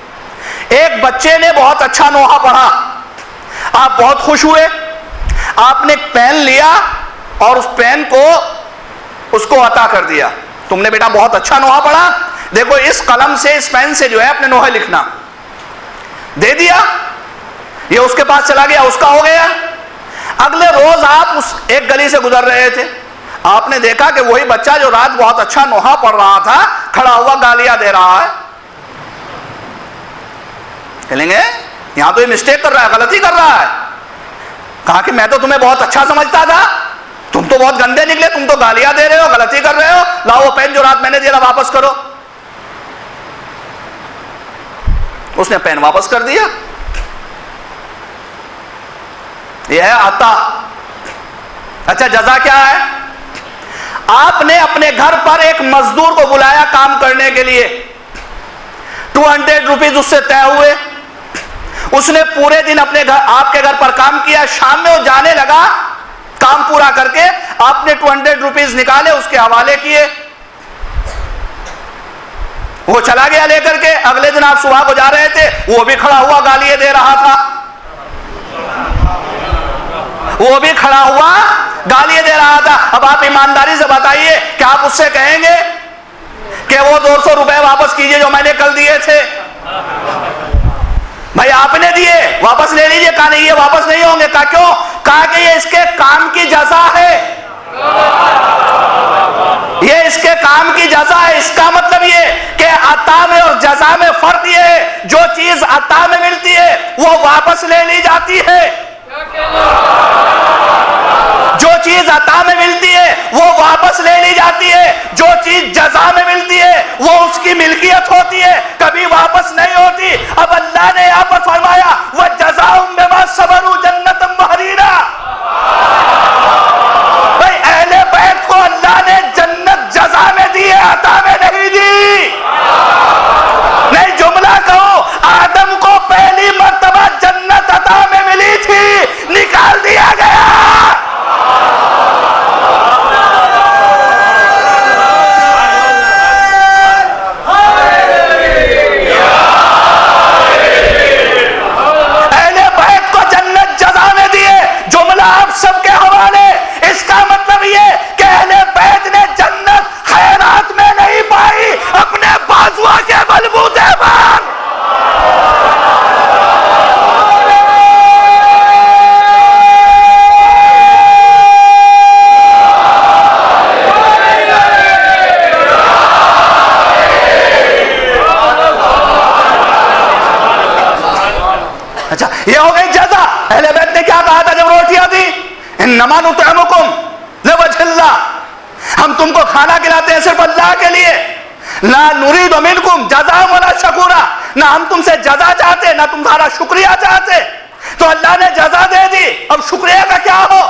एक बच्चे ने बहुत अच्छा नोहा पढ़ा, आप बहुत खुश हुए, आपने एक पेन लिया और उस पेन को उसको अता कर दिया, तुमने बेटा बहुत अच्छा नोहा पढ़ा, देखो इस कलम से, इस पेन से जो है अपने नोहे लिखना, दे दिया, ये उसके पास चला गया, उसका हो गया। अगले रोज आप उस एक गली से गुजर रहे थे, आपने देखा कि वही बच्चा जो रात बहुत अच्छा नोहा पढ़ रहा था खड़ा हुआ गालियां दे रहा है। कहेंगे यहां तो ये मिस्टेक कर रहा है, गलती कर रहा है। कहा कि मैं तो तुम्हें बहुत अच्छा समझता था, तुम तो बहुत गंदे निकले, तुम तो गालियां दे रहे हो, गलती कर रहे हो, लाओ वो पेन जो रात मैंने दिया वापस करो। उसने पेन वापस कर दिया। यह है अता। अच्छा जजा क्या है, आपने अपने घर पर एक मजदूर को बुलाया काम करने के लिए, 200 रुपीज उससे तय हुए, उसने पूरे दिन अपने घर, आपके घर पर काम किया, शाम में वो जाने लगा काम पूरा करके, आपने 200 रुपीज निकाले उसके हवाले किए, वो चला गया लेकर के। अगले दिन आप सुबह को जा रहे थे, वो भी खड़ा हुआ गालियां दे रहा था, वो भी खड़ा हुआ गालियां दे रहा था। अब आप ईमानदारी से बताइए कि आप उससे कहेंगे कि वो 200 रुपए वापस कीजिए जो मैंने कल दिए थे। भाई आपने दिए, वापस ले लीजिए। कहा नहीं ये वापस नहीं होंगे। कहा क्यों? कहा कि ये इसके काम की जजा है, ये इसके काम की जजा है। इसका मतलब ये कि अता में और जजा में फर्क ये है, जो चीज अता में मिलती है वो वापस ले ली जाती है, जो चीज अता में मिलती है वो वापस ले ली जाती है, जो चीज जजा में मिलती है वो उसकी मिल्कियत होती है, कभी बस नहीं होती। अब अल्लाह ने यहां पर फरमाया वह जज़ाउम बिमा सबरू जन्नतम व हरीरा। भाई अहले बैत को अल्लाह ने जन्नत जज़ा में दी है, अता में नहीं दी। नहीं जुमला कहो, आदम को पहली मर्तबा जन्नत अता में मिली थी, निकाल दिया गया। सबके हवाले। इसका मतलब ये कि अहले बैत ने जन्नत खैरात में नहीं पाई, अपने बाजुआ के बलबूते पर। अच्छा, ये हो गई जज़ा। अहले बैत ने क्या कहा था जब रोटियां दी? इन्नमा नुतइमुकुम लिवजहिल्लाह, हम तुमको खाना खिलाते हैं सिर्फ अल्लाह के लिए। ला नुरीदु मिनकुम जज़ा वला शकूरा, ना हम तुमसे जज़ा चाहते ना तुम्हारा शुक्रिया चाहते। तो अल्लाह ने जज़ा दे दी, अब शुक्रिया का क्या हो?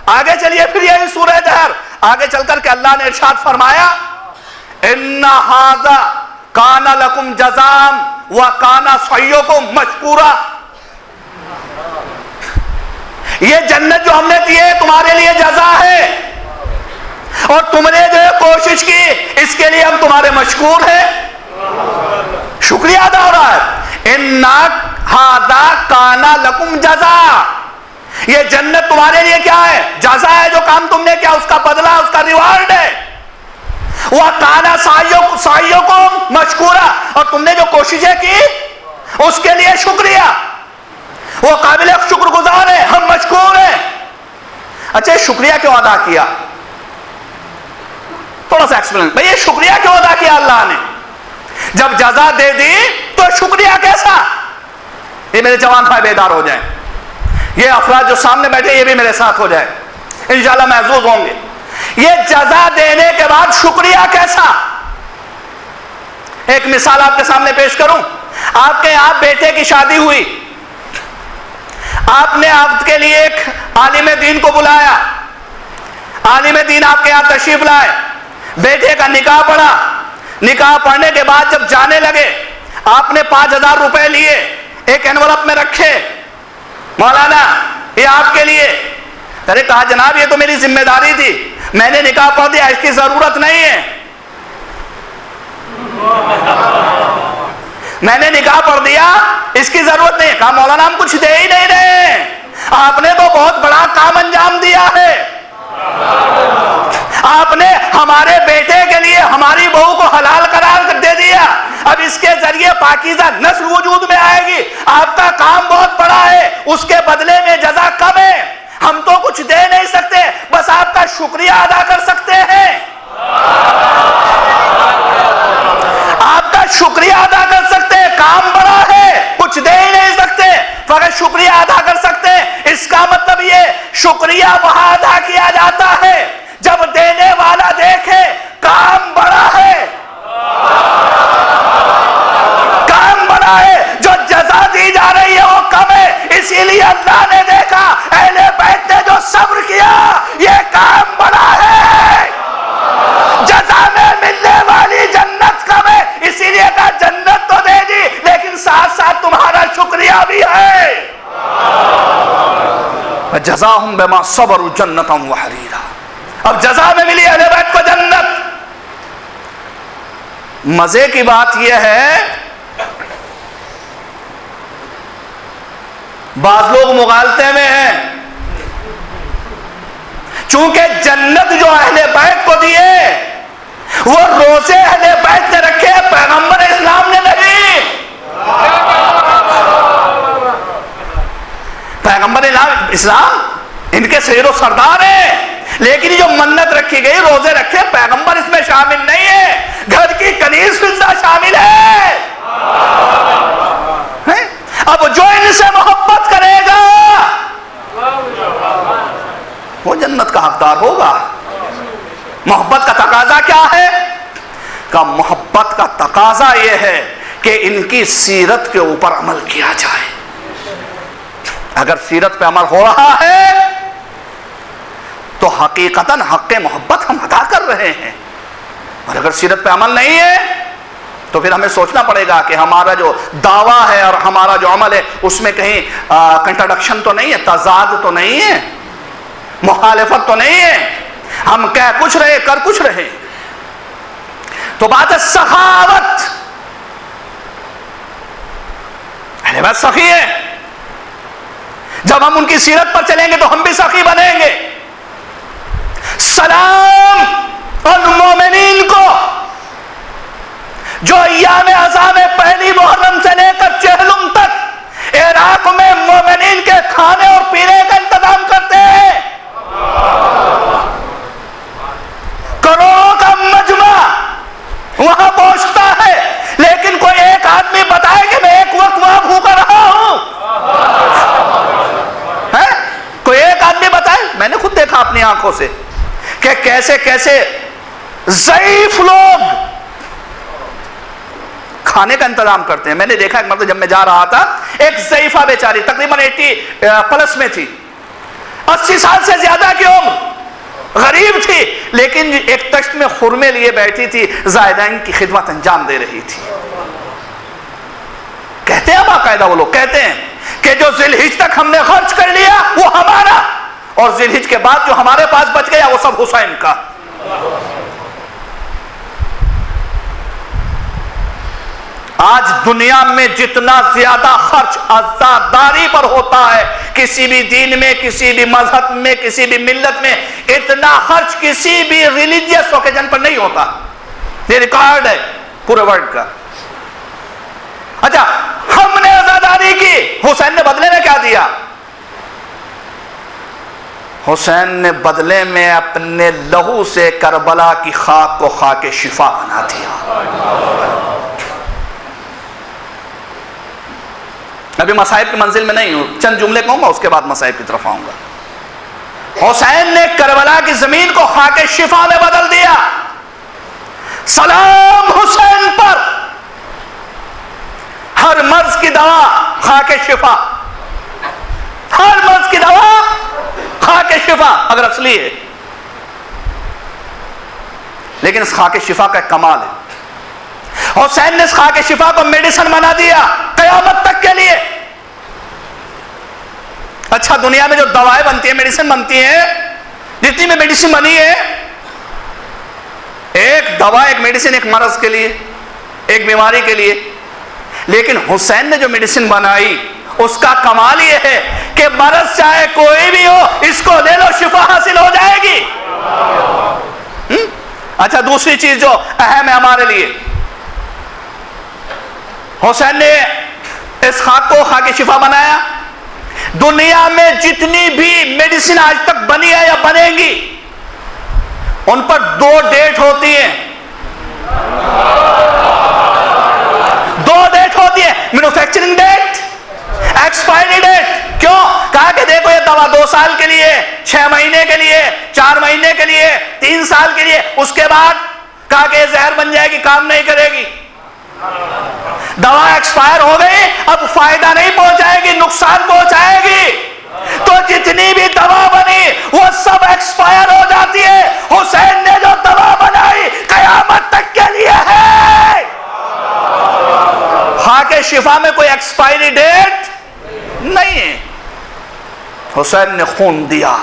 आगे चलिए फिर यही सूरह दहर आगे चलकर के अल्लाह ने इरशाद फरमाया इन्ना हाज़ा काना लकुम जज़ाम व काना सय्युकुम मशकूरा। ये जन्नत जो हमने दी है तुम्हारे लिए जज़ा है, और तुमने जो कोशिश की इसके लिए हम तुम्हारे मशकूर हैं, शुक्रिया अदा हो रहा है। इन्ना हादा काना लकुम जज़ा, ये जन्नत तुम्हारे लिए क्या है? जज़ा है, जो काम तुमने किया उसका बदला, उसका रिवार्ड है। वह काना साइयों को मशकूरा, और तुमने जो कोशिशें की उसके लिए शुक्रिया, वो काबिल शुक्रगुजार है, हम मशकूर हैं। अच्छा, शुक्रिया क्यों अदा किया? थोड़ा सा एक्सप्लेन। भाई ये शुक्रिया क्यों अदा किया अल्लाह ने? जब जज़ा दे दी तो शुक्रिया कैसा? ये मेरे जवान भाई बेदार हो जाएं, ये अफराद जो सामने बैठे ये भी मेरे साथ हो जाए, इंशाल्लाह महसूस होंगे। ये जज़ा देने के बाद शुक्रिया कैसा? एक मिसाल आपके सामने पेश करूं। आपके यहां बेटे की शादी हुई, आपने आपके लिए एक आलिम दीन को बुलाया, आलिम दीन आपके यहां तशरीफ लाए, बेटे का निकाह पढ़ा। निकाह पढ़ने के बाद जब जाने लगे आपने 5,000 रुपए लिए, एक एनवलप में रखे, मौलाना ये आपके लिए। अरे कहा जनाब ये तो मेरी जिम्मेदारी थी, मैंने निकाह पढ़ दिया, इसकी जरूरत नहीं है। मैंने निकाह पढ़ दिया, इसकी जरूरत नहीं है। कहा मौलाना हम कुछ दे ही नहीं रहे, आपने तो बहुत बड़ा काम अंजाम दिया है। आपने हमारे बेटे के लिए हमारी बहू को हलाल करार दे दिया, अब इसके जरिए पाकीज़ा नस्ल वजूद में आएगी। आपका काम बहुत बड़ा है, उसके बदले में जज़ा कम है। हम तो कुछ दे नहीं सकते, बस आपका शुक्रिया अदा कर सकते हैं। आपका शुक्रिया अदा कर सकते हैं, काम बड़ा है, कुछ दे ही नहीं सकते, फकत शुक्रिया अदा कर सकते हैं। इसका मतलब ये शुक्रिया वहां अदा किया जाता है जब देने वाला देखे काम बड़ा है, काम बड़ा है, जो जज़ा दी जा रही है वो कम है। इसीलिए अल्लाह ने देखा अहले बैत ने जो सब्र किया ये काम बड़ा है, जज़ा में मिलने वाली जन्नत कम है, इसीलिए कहा जन्नत तो दे दी लेकिन साथ साथ तुम्हारा शुक्रिया भी है। जज़ाहुम बिमा सबरू जन्नतम व हरीरा। अब जज़ा में मिली अहले बैत को जन्नत। मजे की बात यह है बाज लोग मुगालते में हैं, चूंकि जन्नत जो अहले बैत को दिए वो रोजे अहले बैत ने रखे, पैगंबर इस्लाम ने नहीं। पैगंबर इस्लाम इनके सैयद सरदार है, लेकिन जो मन्नत रखी गई, रोजे रखे, पैगंबर इसमें शामिल नहीं है, घर की कनीज फिजा शामिल है। अब जो इनसे मोहब्बत करेगा वो जन्नत का हकदार होगा। मोहब्बत का तकाजा क्या है? का मोहब्बत का तकाजा यह है कि इनकी सीरत के ऊपर अमल किया जाए। अगर सीरत पे अमल हो रहा है तो हकीकतन हक़ मोहब्बत हम अदा कर रहे हैं, और अगर सीरत पे अमल नहीं है तो फिर हमें सोचना पड़ेगा कि हमारा जो दावा है और हमारा जो अमल है उसमें कहीं कंट्राडिक्शन तो नहीं है, तजाद तो नहीं है, मुखालिफत तो नहीं है, हम कह कुछ रहे कर कुछ रहे। तो बात है सखावत, अरे बात सखी है। जब हम उनकी सीरत पर चलेंगे तो हम भी सखी बनेंगे। सलाम उन मोमिनीन को जो अय्याम अज़ा में पहली मुहर्रम से लेकर चहलुम तक इराक में मोमिनीन के खाने और पीने का इंतजाम करते हैं। करोड़ों का मजमा वहां पहुंचता है, लेकिन कोई एक आदमी बताए कि मैं एक वक्त वहां भूखा रहा हूं, है? कोई एक आदमी बताए? मैंने खुद देखा अपनी आंखों से कि कैसे कैसे ज़ईफ लोग खाने का इंतजाम करते हैं। मैंने देखा एक मतलब जब मैं जा रहा था, एक ज़ईफा बेचारी तकरीबन 80 प्लस में थी, 80 साल से ज्यादा की उम्र, गरीब थी, लेकिन एक तख्त में खुरमे लिए बैठी थी, ज़ायदाइन की खिदमत अंजाम दे रही थी। कहते हैं बाकायदा वो लोग कहते हैं कि जो ज़िलहिज तक हमने खर्च कर लिया वो हमारा, और ज़िलहिज के बाद जो हमारे पास बच गया वो सब हुसैन का। आज दुनिया में जितना ज्यादा खर्च आजादारी पर होता है, किसी भी दीन में, किसी भी मजहब में, किसी भी मिल्लत में, इतना खर्च किसी भी रिलीजियस ओकेजन पर नहीं होता। ये रिकॉर्ड है पूरे वर्ल्ड का। अच्छा, हमने आजादारी की, हुसैन ने बदले में क्या दिया? हुसैन ने बदले में अपने लहू से करबला की खाक को खाके शिफा बना दिया। अभी मसाइब की मंजिल में नहीं हूं, चंद जुमले कहूंगा, उसके बाद मसाइब की तरफ आऊंगा। हुसैन ने करबला की जमीन को खाके शिफा में बदल दिया। सलाम हुसैन पर, हर मर्ज की दवा खाके शिफा, हर मर्ज की दवा खाके शिफा, अगर असली है। लेकिन इस खाके शिफा का कमाल है, हुसैन ने इस खाके शिफा को मेडिसिन बना दिया कयामत तक के लिए। अच्छा, दुनिया में जो दवाएं बनती है, मेडिसिन बनती है, जितनी भी मेडिसिन बनी है, एक दवा, एक मेडिसिन एक मर्ज के लिए, एक बीमारी के लिए, लेकिन हुसैन ने जो मेडिसिन बनाई उसका कमाल यह है कि मर्ज चाहे कोई भी हो, इसको ले लो, शिफा हासिल हो जाएगी। अच्छा, दूसरी चीज जो अहम है हमारे लिए, हुसैन ने इस खाक को खाके शिफा बनाया। दुनिया में जितनी भी मेडिसिन आज तक बनी है या बनेगी, उन पर 2 डेट होती है, 2 डेट होती है, मैन्युफैक्चरिंग डेट, एक्सपायरी डेट। क्यों? कहा कि देखो ये दवा 2 साल के लिए, 6 महीने के लिए, 4 महीने के लिए, 3 साल के लिए, उसके बाद कहा कि जहर बन जाएगी, काम नहीं करेगी। दवा एक्सपायर हो गई, अब फायदा नहीं पहुंचाएगी, नुकसान पहुंचाएगी। तो जितनी भी दवा बनी वो सब एक्सपायर हो जाती है। हुसैन ने जो दवा बनाई कयामत तक के लिए है। खाके शिफा में कोई एक्सपायरी डेट नहीं है। हुसैन ने खून दिया,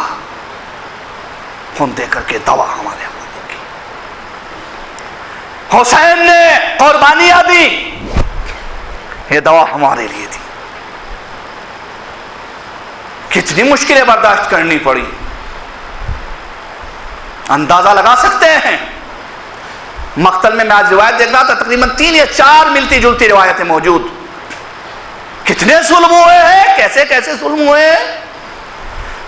खून देकर के दवा हमारे की। हुसैन ने कुर्बानियां दी, ये दवा हमारे लिए थी। कितनी मुश्किलें बर्दाश्त करनी पड़ी, अंदाजा लगा सकते हैं। मक्तल में मैं आज रिवायत देख रहा था, तकरीबन 3 या 4 मिलती जुलती रिवायतें मौजूद। कितने जुल्म हुए हैं, कैसे कैसे जुल्म हुए हैं।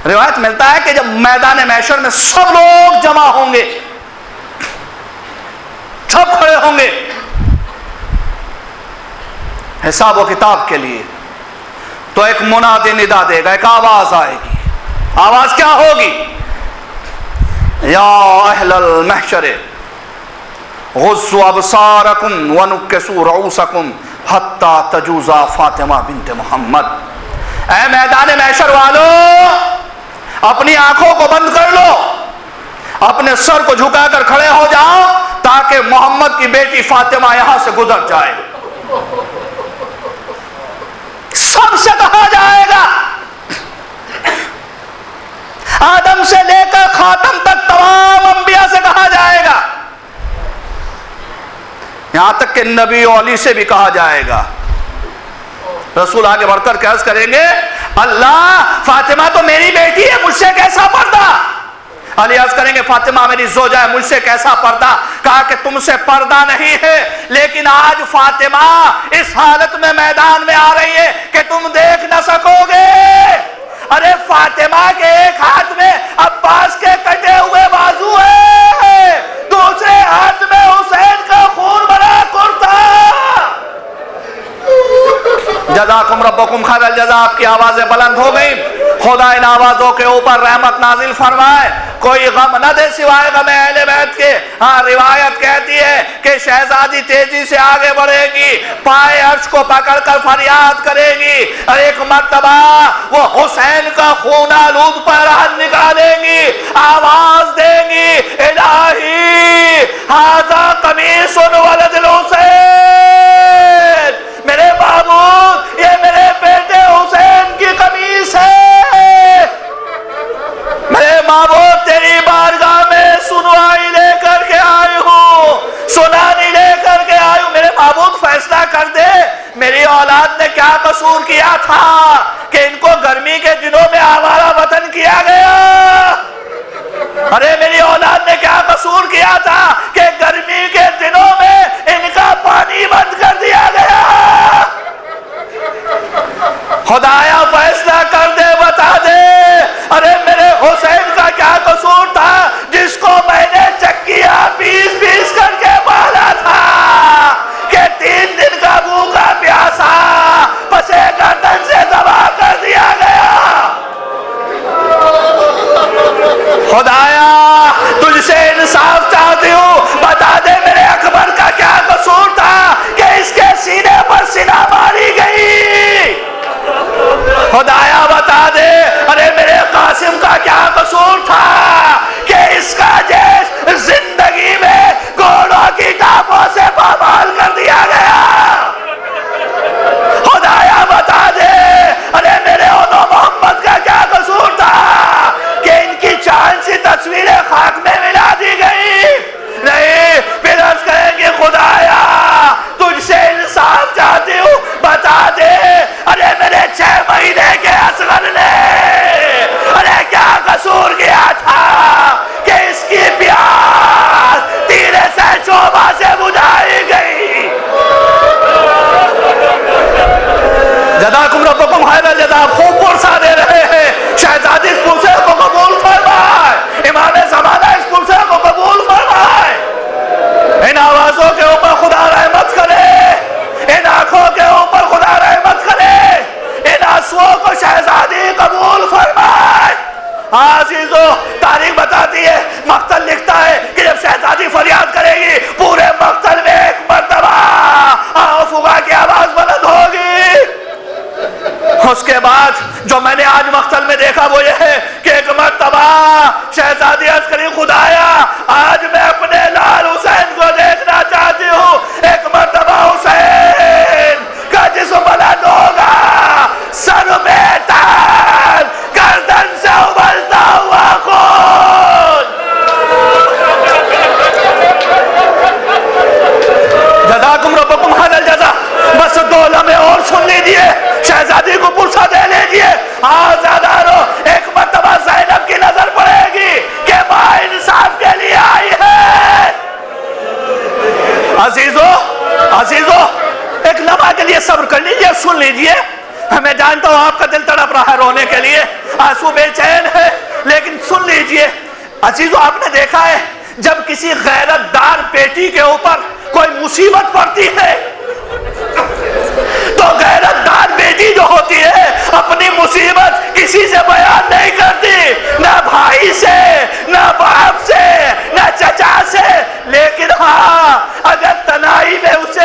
रिवायत मिलता है कि जब मैदान महशर में सब लोग जमा होंगे, सब खड़े होंगे हिसाब व किताब के लिए, तो एक मुनादी निदा देगा, एक आवाज आएगी। आवाज क्या होगी? या अहलल महशर गुस्सु अबसारकुम व नुक्किसु रऊसकुम हत्ता तजूजा फातिमा बिन्त मोहम्मद। ऐ मैदान महशर वालों, अपनी आंखों को बंद कर लो, अपने सर को झुकाकर खड़े हो जाओ ताकि मोहम्मद की बेटी फातिमा यहां से गुजर जाए। सबसे कहा जाएगा, आदम से लेकर खातम तक तमाम अंबिया से कहा जाएगा, यहां तक कि नबी और अली से भी कहा जाएगा। रसूल आगे बढ़कर क्या करेंगे, अल्लाह फातिमा तो मेरी बेटी है, मुझसे कैसा पर्दा। अली अर्ज करेंगे फातिमा मेरी ज़ौजा है, मुझसे कैसा पर्दा। कहा कि तुमसे पर्दा नहीं है, लेकिन आज फातिमा इस हालत में मैदान में आ रही है कि तुम देख ना सकोगे। अरे फातिमा के एक हाथ में अब्बास के कटे हुए बाजू है, दूसरे हाथ में हुसैन का खून भरा कुर्ता। जज़ाकुम रब्बुकुम खैरल जज़ा। आपकी आवाजें बुलंद हो गई, खुदा इन आवाजों के ऊपर रहमत नाजिल फरमाए। कोई गम न दे सिवाय गम अहले बैत के। हाँ, रिवायत कहती है कि शहजादी तेजी से आगे बढ़ेगी, पाए अर्श को पकड़कर फरियाद करेगी, और एक मर्तबा वो हुसैन का खून आलूद पैरान निकालेंगी, आवाज देंगी, इलाही हाजा कमीसुन वलदुल हुसैन। मेरे बाबूद, ये मेरे बेटे हुसैन की कमीज है। मेरे बाबूद, तेरी बारगाह में सुनवाई लेकर के आई हूँ, सुनानी लेकर के आई हूँ। मेरे बाबूद, फैसला कर दे, मेरी औलाद ने क्या कसूर किया था कि इनको गर्मी के दिनों में आवारा वतन किया गया। अरे मेरी औलाद ने क्या कसूर किया था कि गर्मी के दिनों में इनका पानी बंद कर दिया गया। खुदाया फैसला कर दे, बता दे, अरे मेरे हुसैन का क्या कसूर था जिसको मैंने चक्किया पीस पीस करके मारा था कि 3 दिन का भूखा प्यासा पसे गर्दन से दबा कर दिया गया। खुदाया तुझसे इंसाफ चाहती हूँ, बता दे मेरे अकबर का क्या कसूर था कि इसके सीने पर सीना मारी गई। खुदाया बता दे, अरे मेरे कासिम का क्या कसूर था कि इसका जैश जिंदगी में घोड़ों की टापों से पामाल कर दिया गया। खुदाया बता दे, अरे मेरे ओनो मोहम्मद का क्या कसूर था कि इनकी चांद सी तस्वीरें खाक में मिला दी गई। नहीं, फिर अर्ज करेंगे खुदाया तुझसे इंसाफ चाहती हूँ, बता दे, अरे मेरे 6 महीने के असगर ने अरे क्या कसूर किया था कि इसकी प्यास तीरे से शोभा से बुझाई गई। जज़ाकुम रब्बुकुम खैरल जज़ा। खूब पुरसा दे रहे हैं। शहजादी इस पुरसे को कबूल फरमाए, इमाम ज़माना इस पुरसे को कबूल फरमाए। इन आवाजों के ऊपर खुदा रहमत करे, इन आंखों के ऊपर खुदा रहमत करे, इन आंसुओं को शहजादी कबूल फरमाए। आज़ीज़ों, तारीख बताती है, मक्तल लिखता है कि जब शहजादी फरियाद करेगी पूरे मक्तल में एक मर्तबा आओ फुगा की आवाज बुलंद होगी। उसके बाद जो मैंने आज मक्तल में देखा वो ये है कि एक मर्तबा शहजादी अर्ज करी, खुदाया आज मैं अपने लाल हुसैन को देखना चाहती हूँ। एक मर्तबा हुसैन का जिस्म बुलंद होगा, सर में ताज, गर्दन से उबलता हुआ खून। जज़ाकुम रब्बुकुम खैरल जज़ा। बस 2 लम्हे और सुन लीजिए, शहजादी को पुरसा दे लीजिए। आज़ादारो, एक मर्तबा ज़ैनब की नजर पड़ेगी कि मां इंसाफ के लिए आई है। अजीजों, अजीजों, एक लम्हा के लिए सब्र कर लीजिए, सुन लीजिए। मैं जानता हूं आपका दिल तड़प रहा है रोने के लिए, आंसू बेचैन है, लेकिन सुन लीजिए। अजीजों, आपने देखा है जब किसी गैरतदार बेटी के ऊपर कोई मुसीबत पड़ती है तो गैरतदार बेटी जो होती है अपनी मुसीबत किसी से बयान नहीं करती, ना भाई से, ना बाप से, ना चचा से, लेकिन हाँ अगर तनाई में उसे